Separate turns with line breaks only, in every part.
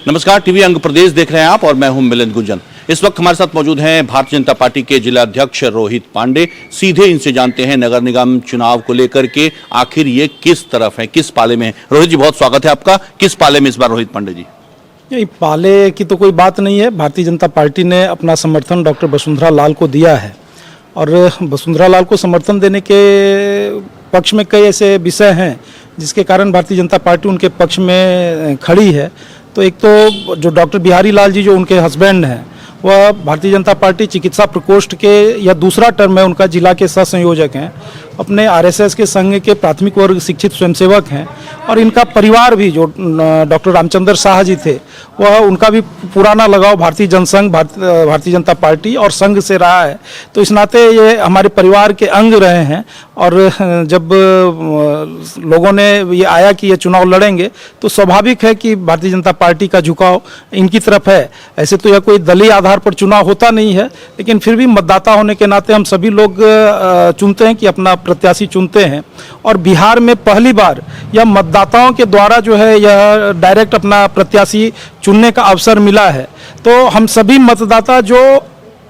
नमस्कार, टीवी अंग प्रदेश देख रहे हैं आप और मैं हूं मिलिंद गुंजन। इस वक्त हमारे साथ मौजूद हैं भारतीय जनता पार्टी के जिला अध्यक्ष रोहित पांडे। सीधे इनसे जानते हैं नगर निगम चुनाव को लेकर के आखिर ये किस तरफ है, किस पाले में है। रोहित जी, बहुत स्वागत है आपका। किस पाले में इस बार रोहित पांडे जी?
ये पाले की तो कोई बात नहीं है। भारतीय जनता पार्टी ने अपना समर्थन डॉक्टर वसुंधरा लाल को दिया है और वसुंधरा लाल को समर्थन देने के पक्ष में कई ऐसे विषय हैं जिसके कारण भारतीय जनता पार्टी उनके पक्ष में खड़ी है। तो एक तो जो डॉक्टर बिहारी लाल जी जो उनके हस्बैंड हैं, वह भारतीय जनता पार्टी चिकित्सा प्रकोष्ठ के या दूसरा टर्म है उनका, जिला के सह संयोजक हैं, अपने आरएसएस के संघ के प्राथमिक वर्ग शिक्षित स्वयंसेवक हैं और इनका परिवार भी जो डॉक्टर रामचंद्र शाह जी थे, वह उनका भी पुराना लगाव भारतीय जनसंघ भारतीय जनता पार्टी और संघ से रहा है। तो इस नाते ये हमारे परिवार के अंग रहे हैं और जब लोगों ने ये आया कि ये चुनाव लड़ेंगे तो स्वाभाविक है कि भारतीय जनता पार्टी का झुकाव इनकी तरफ है। ऐसे तो यह कोई दलीय आधार पर चुनाव होता नहीं है, लेकिन फिर भी मतदाता होने के नाते हम सभी लोग चुनते हैं कि अपना प्रत्याशी चुनते हैं। और बिहार में पहली बार यह मतदाताओं के द्वारा जो है यह डायरेक्ट अपना प्रत्याशी चुनने का अवसर मिला है। तो हम सभी मतदाता जो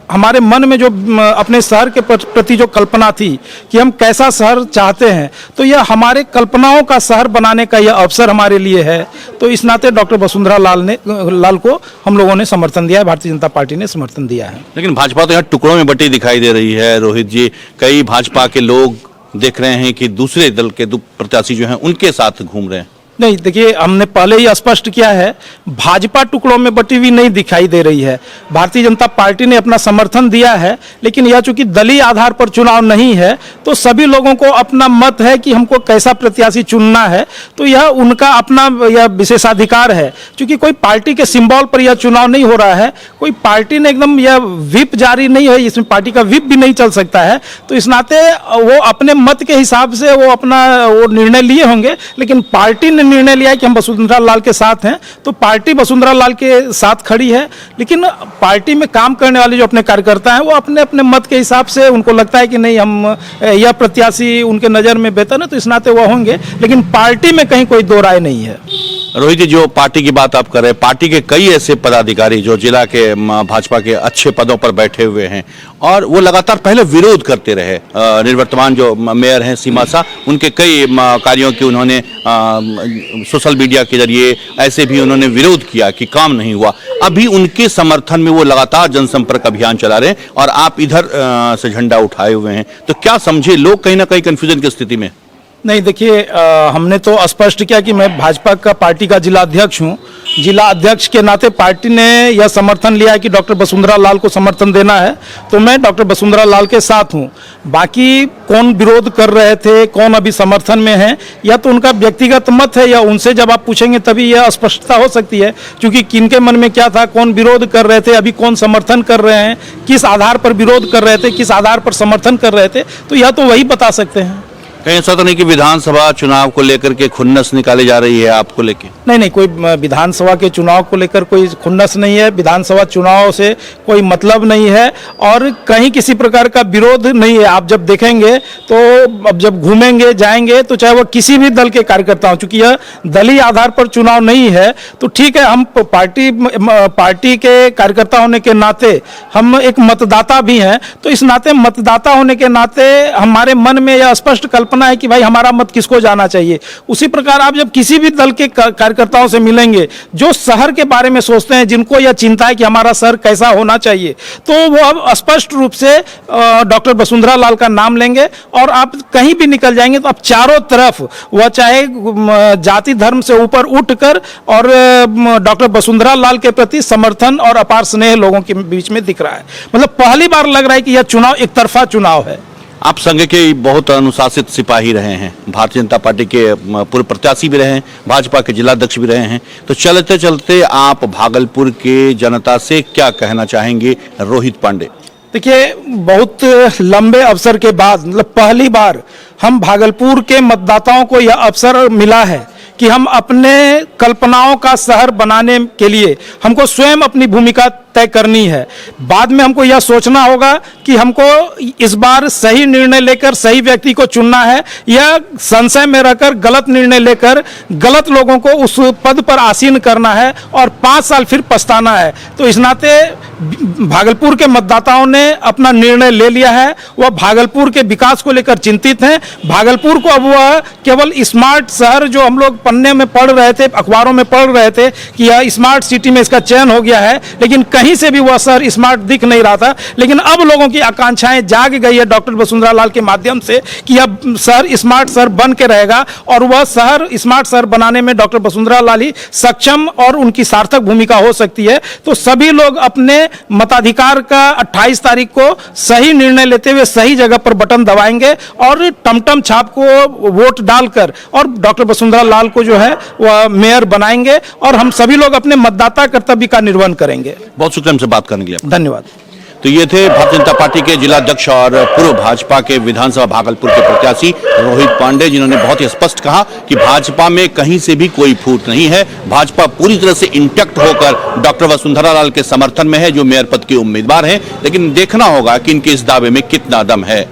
हमारे मन में जो अपने शहर के प्रति जो कल्पना थी कि हम कैसा शहर चाहते हैं, तो यह हमारे कल्पनाओं का शहर बनाने का यह अवसर हमारे लिए है। तो इस नाते डॉक्टर वसुंधरा लाल को हम लोगों ने समर्थन दिया है, भारतीय जनता पार्टी ने समर्थन दिया है।
लेकिन भाजपा तो यहाँ टुकड़ों में बटी दिखाई दे रही है रोहित जी। कई भाजपा के लोग देख रहे हैं कि दूसरे दल के प्रत्याशी जो हैं उनके साथ घूम रहे हैं।
नहीं, देखिए, हमने पहले ही स्पष्ट किया है, भाजपा टुकड़ों में बटी हुई नहीं दिखाई दे रही है। भारतीय जनता पार्टी ने अपना समर्थन दिया है, लेकिन यह चूंकि दलीय आधार पर चुनाव नहीं है तो सभी लोगों को अपना मत है कि हमको कैसा प्रत्याशी चुनना है। तो यह उनका अपना यह विशेषाधिकार है। चूंकि कोई पार्टी के सिंबल पर यह चुनाव नहीं हो रहा है, कोई पार्टी ने एकदम यह व्हिप जारी नहीं है, इसमें पार्टी का व्हिप भी नहीं चल सकता है। तो इस नाते वो अपने मत के हिसाब से वो अपना निर्णय लिए होंगे, लेकिन पार्टी ने निर्णय लिया कि हम वसुंधरा लाल के साथ हैं, तो पार्टी वसुंधरा लाल के साथ खड़ी है। लेकिन पार्टी में काम करने वाले जो अपने कार्यकर्ता हैं वो अपने अपने मत के हिसाब से उनको लगता है कि नहीं, हम यह प्रत्याशी उनके नज़र में बेहतर है, तो इस नाते वो होंगे। लेकिन पार्टी में कहीं कोई दो राय नहीं है।
रोहित जी, जो पार्टी की बात आप कर रहे हैं, पार्टी के कई ऐसे पदाधिकारी जो जिला के भाजपा के अच्छे पदों पर बैठे हुए हैं और वो लगातार पहले विरोध करते रहे। निवर्तमान जो मेयर हैं सीमा शाह, उनके कई कार्यों की उन्होंने सोशल मीडिया के जरिए ऐसे भी उन्होंने विरोध किया कि काम नहीं हुआ। अभी उनके समर्थन में वो लगातार जनसंपर्क अभियान चला रहे हैं और आप इधर से झंडा उठाए हुए हैं। तो क्या समझे लोग कहीं ना कहीं कंफ्यूजन की स्थिति में?
नहीं, देखिए, हमने तो स्पष्ट किया कि मैं भाजपा का पार्टी का जिला अध्यक्ष हूं। जिला अध्यक्ष के नाते पार्टी ने यह समर्थन लिया है कि डॉक्टर वसुंधरा लाल को समर्थन देना है, तो मैं डॉक्टर वसुंधरा लाल के साथ हूं। बाकी कौन विरोध कर रहे थे, कौन अभी समर्थन में है, यह तो उनका व्यक्तिगत मत है, या उनसे जब आप पूछेंगे तभी यह स्पष्टता हो सकती है। क्योंकि किनके मन में क्या था, कौन विरोध कर रहे थे, अभी कौन समर्थन कर रहे हैं, किस आधार पर विरोध कर रहे थे, किस आधार पर समर्थन कर रहे थे, तो यह तो वही बता सकते हैं।
कहीं ऐसा तो नहीं कि विधानसभा चुनाव को लेकर के खुन्नस निकाली जा रही है आपको लेके?
नहीं, कोई विधानसभा के चुनाव को लेकर कोई खुन्नस नहीं है। विधानसभा चुनाव से कोई मतलब नहीं है और कहीं किसी प्रकार का विरोध नहीं है। आप जब देखेंगे तो अब जब घूमेंगे जाएंगे तो चाहे वो किसी भी दल के कार्यकर्ता हो, चूंकि यह दलीय आधार पर चुनाव नहीं है, तो ठीक है, हम पार्टी के कार्यकर्ता होने के नाते हम एक मतदाता भी हैं। तो इस नाते मतदाता होने के नाते हमारे मन में यह स्पष्ट कल्पना है कि भाई हमारा मत किसको जाना चाहिए। उसी प्रकार आप जब किसी भी दल के कार्यकर्ताओं से मिलेंगे जो शहर के बारे में सोचते हैं, जिनको यह चिंता है कि हमारा शहर कैसा होना चाहिए, तो वो अब स्पष्ट रूप से डॉक्टर वसुंधरा लाल का नाम लेंगे। और आप कहीं भी निकल जाएंगे तो अब चारों तरफ वह चाहे जाति धर्म से ऊपर उठकर और डॉक्टर वसुंधरा लाल के प्रति समर्थन और अपार स्नेह लोगों के बीच में दिख रहा है। मतलब पहली बार लग रहा है कि यह चुनाव एक तरफा चुनाव है।
आप संघ के बहुत अनुशासित सिपाही रहे हैं, भारतीय जनता पार्टी के पूर्व प्रत्याशी भी रहे हैं, भाजपा के जिला अध्यक्ष भी रहे हैं। तो चलते चलते आप भागलपुर के जनता से क्या कहना चाहेंगे रोहित पांडे?
देखिए, बहुत लंबे अवसर के बाद, मतलब पहली बार हम भागलपुर के मतदाताओं को यह अवसर मिला है कि हम अपने कल्पनाओं का शहर बनाने के लिए हमको स्वयं अपनी भूमिका तय करनी है। बाद में हमको यह सोचना होगा कि हमको इस बार सही निर्णय लेकर सही व्यक्ति को चुनना है या संशय में रहकर गलत निर्णय लेकर गलत लोगों को उस पद पर आसीन करना है और 5 साल फिर पछताना है। तो इस नाते भागलपुर के मतदाताओं ने अपना निर्णय ले लिया है। वह भागलपुर के विकास को लेकर चिंतित हैं। भागलपुर को अब वह केवल स्मार्ट शहर, जो हम लोग पन्ने में पढ़ रहे थे, अखबारों में पढ़ रहे थे कि यह स्मार्ट सिटी में इसका चयन हो गया है, लेकिन कहीं से भी वह शहर स्मार्ट दिख नहीं रहा था। लेकिन अब लोगों की आकांक्षाएं जाग गई है डॉक्टर वसुंधरा लाल के माध्यम से कि यह शहर स्मार्ट शहर बन के रहेगा और वह शहर स्मार्ट शहर बनाने में डॉक्टर वसुंधरा लाल ही सक्षम और उनकी सार्थक भूमिका हो सकती है। तो सभी लोग अपने मताधिकार का 28 तारीख को सही निर्णय लेते हुए सही जगह पर बटन दबाएंगे और टमटम छाप को वोट डालकर और डॉक्टर वसुंधरा लाल को जो है वह मेयर बनाएंगे और हम सभी लोग अपने मतदाता कर्तव्य का निर्वहन करेंगे।
बहुत शुक्रिया हमसे बात करने के लिए।
धन्यवाद।
तो ये थे भारतीय जनता पार्टी के जिला अध्यक्ष और पूर्व भाजपा के विधानसभा भागलपुर के प्रत्याशी रोहित पांडे, जिन्होंने बहुत ही स्पष्ट कहा कि भाजपा में कहीं से भी कोई फूट नहीं है। भाजपा पूरी तरह से इंटैक्ट होकर डॉक्टर वसुंधरा लाल के समर्थन में है, जो मेयर पद की उम्मीदवार हैं। लेकिन देखना होगा कि इनके इस दावे में कितना दम है।